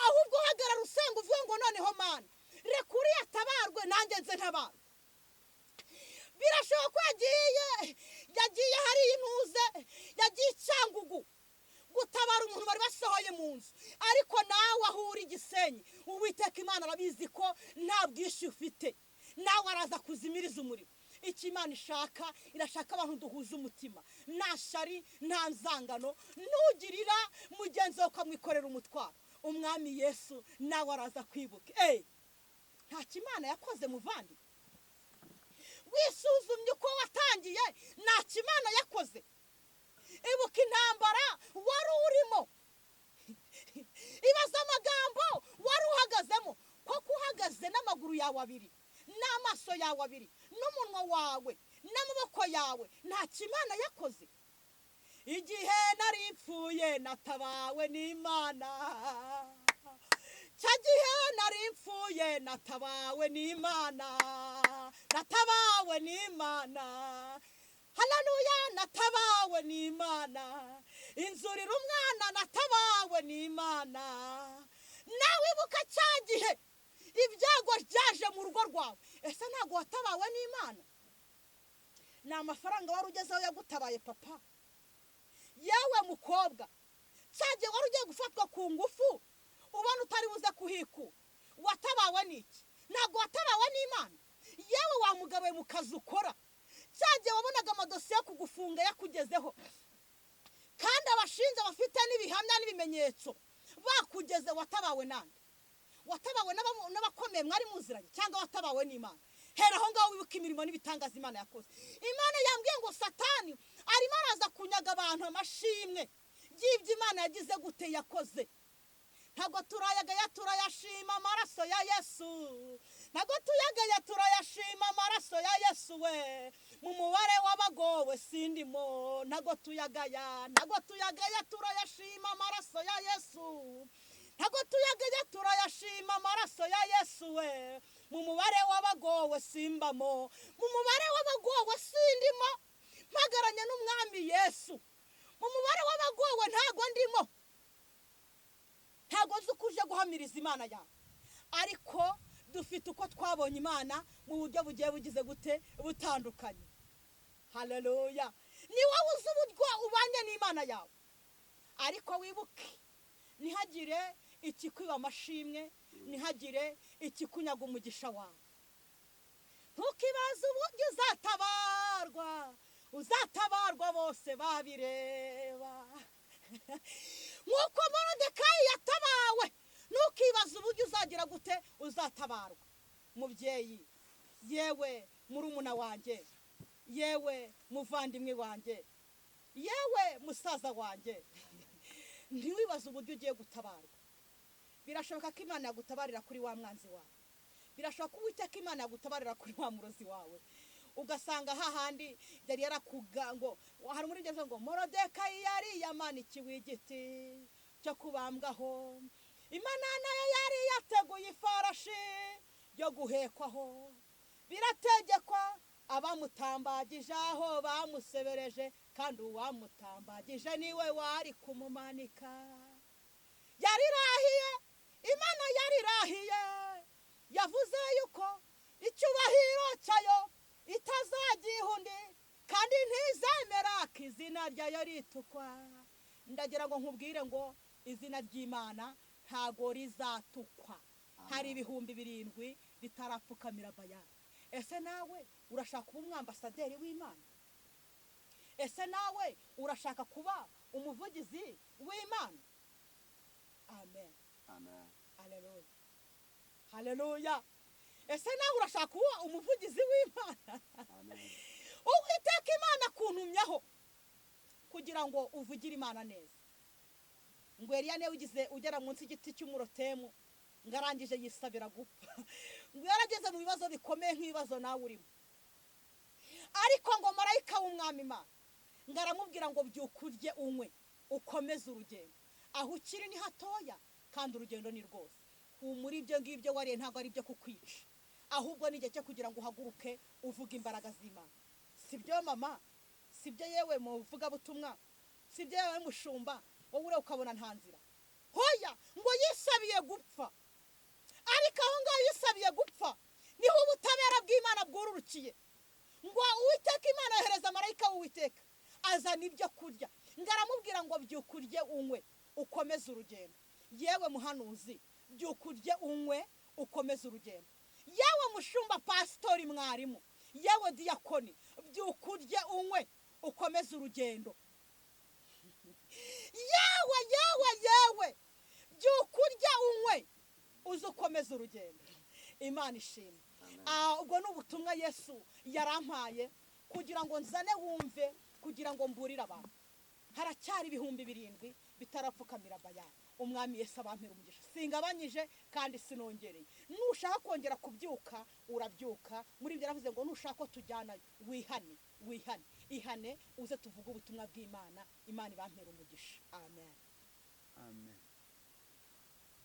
Ahubwo hagarara usenga uvuga ngo noneho Mana reka uriya atabarwe nanjye nze ntabarwe. Birashoboka ko yagiye hari intuze, yagiye Cyangugu gutabara umuntu bari basohoye mu nzu, ariko nawe aho uri Gisenyi Uwiteka Imana arabizi ko nta bwishi ufite, nawe araza kuzimiriza umuriro. Icyo Imana ishaka, irashaka abantu duhuza umutima, nta shari nta nzangano, ntugirira mugenzi wawe ukamwikorera umutwaro. Umwami Yesu nawe araza kwibuka. Nta kimana yakoze muvandi, wisuzumye uko watangiye, nta kimana yakoze. Ibuka intambara wari urimo, ibaza amagambo wari uhagazemo, koko uhagaze n'amaguru yawe abiri, n'amaso yawe abiri, n'umunwa wawe, n'amaboko yawe, nta kimana yakoze. Igihe nari mpfuye natabawe n'Imana, cya gihe nari mpfuye natabawe n'Imana, natabawe n'Imana, haleluya, natabawe n'Imana, inzurira umwana natabawe n'Imana. Nawe ibuka cya gihe ibyago byaje mu rugo rwawe, ese ntabwo watabawe n'Imana? Ni amafaranga wari ugezeho yagutabaye papa? Yewe mukobwa, cya gihe wari ugiye gufatwa ku ngufu ubona utari buze kuhikura, watabawe n'iki? Ntabwo watabawe n'Imana? Yewe wa mugabo we mu kazi ukora, cya gihe wabonaga amadosiye yo kugufunga yakugezeho, kandi abashinja bafite n'ibihamya n'ibimenyetso bakugeze, watabawe nande? Watabawe n'abakomeye mwari muziranye, cyangwa watabawe n'Imana? Hera aho ngaho wibuka imirimo n'ibitangaza Imana yakoze. Imana yambwiye ngo Satani arimo araza kunyaga abantu amashimwe y'ibyo Imana yagize gute yakoze. Ntabwo turayagaya, turayashima amaraso ya Yesu. Ntabwo tuyagaya, turayashima amaraso ya Yesu we. Mu mubare w'abagowe sindimo. Ntabwo tuyagaya, turayashima amaraso ya Yesu. Ntabwo tuyagaya, turayashima amaraso ya Yesu we. Mu mubare w'abagowe simbamo, mu mubare w'abagowe sindimo, mpagaranye n'umwami Yesu. Mu mubare w'abagowe ntago ndimo. Ntago nzi kuje guhamiriza Imana yawe, ariko dufite uko twabonye Imana mu buryo bugiye bugize gute butandukanye. Haleluya. Ni wowe uzi uburyo ubanye n'Imana yawe, ariko wibuke ntihagire ikikwiba amashimwe, ntihagire ikikunyaga umugisha wawe. Ntukibaze uburyo uzatabarwa bose babireba. Nk'uko Moridekayi yatabawe, ntukibaze uburyo uzagira gute uzatabarwa. Mubyeyi, yewe murumuna wanjye, yewe muvandimwe wanjye, yewe musaza wanjye, ntiwibaze uburyo ugiye gutabarwa. Birashoboka ko Imana yagutabarira kuri wa mwanzi wawe, birashoboka ko Uwiteka Imana yagutabarira kuri wa murozi wawe. Ugasanga hahandi yari yarakuga ngo, hari muri ibyo ngo Moridekayi yari yamanikiwe igiti cyo kubambwaho, Imana nayo yari yateguye ifarashi yo guhekwaho. Birategekwa abamutambagije aho bamusebereje, kandi uwamutambagije niwe wari kumumanika. Yarirahiye, Imana yarirahiye, yavuze yuko icyubahiro cyayo itazagiha undi, kandi ntizemera ko izina ryayo ritukwa. Ndagira ngo nkubwire ngo izina ry'Imana ntago rizatukwa. Hari 7,000 ritarapfukamira Bayali. Ese nawe urashaka kuba umwambasaderi w'Imana? Ese nawe urashaka kuba umuvugizi w'Imana? Amen. Amen. Haleluya. Haleluya. Ese nawe urashaka kuba umuvugizi w'Imana? Amen. Uwiteka Imana kuntumyaho kugira ngo uvugire Imana neza. Ngo Eliya ne ugize ugera munsi y'igiti cy'umurotemu, ngarangije yisabira gupfa. Ngo yarageze mu bibazo bikomeye nk'ibibazo nawe urimo. Ariko ngo marayika w'umwami Imana ngaramubwira ngo byukurye unywe ukomeze urugendo. Aho ukiri ni hatoya, kandi urugendo ni rwose. Muri ibyo ngibyo wariye ntabwo ari byo kukwica, ahubwo ni igihe cyo kugira ngo uhaguruke uvuga imbaraga z'Imana. Sibyo mama? Sibyo yewe muvuga butumwa? Sibyo yewe mushumba? Wowe ure ukabona nta nzira. Hoya ngo yisabiye gupfa. Ariko aho ngaho yisabiye gupfa niho ubutabera bw'Imana bwururukiye. Ngo Uwiteka Imana yohereza marayika w'Uwiteka azana ibyo kurya, ngaramubwira ngo byukurye unywe ukomeze urugendo. Yewe muhanuzi, byukurye unywe ukomeze urugendo. Yewe mushumba, pastori, mwarimu, yewe diakoni, byukurye unywe ukomeze urugendo. Yewe byukurye unywe uzukomeze urugendo. Imana ishimwe. Ubwo n'ubutumwa Yesu yarampaye kugira ngo nzane wumve, kugira ngo mburire abantu. Haracyari 7,000 bitarapfukamira Bayali. Umwami Yesu abampera umugisha. Singabanyije kandi sinongereye. Nushaka kongera kubyuka urabyuka. Muri ibyo yaravuze ngo nushaka ko tujyana wihane. Ihane uze tuvuga ubutumwa bw'Imana. Imana ibampera umugisha. Amen. Amen.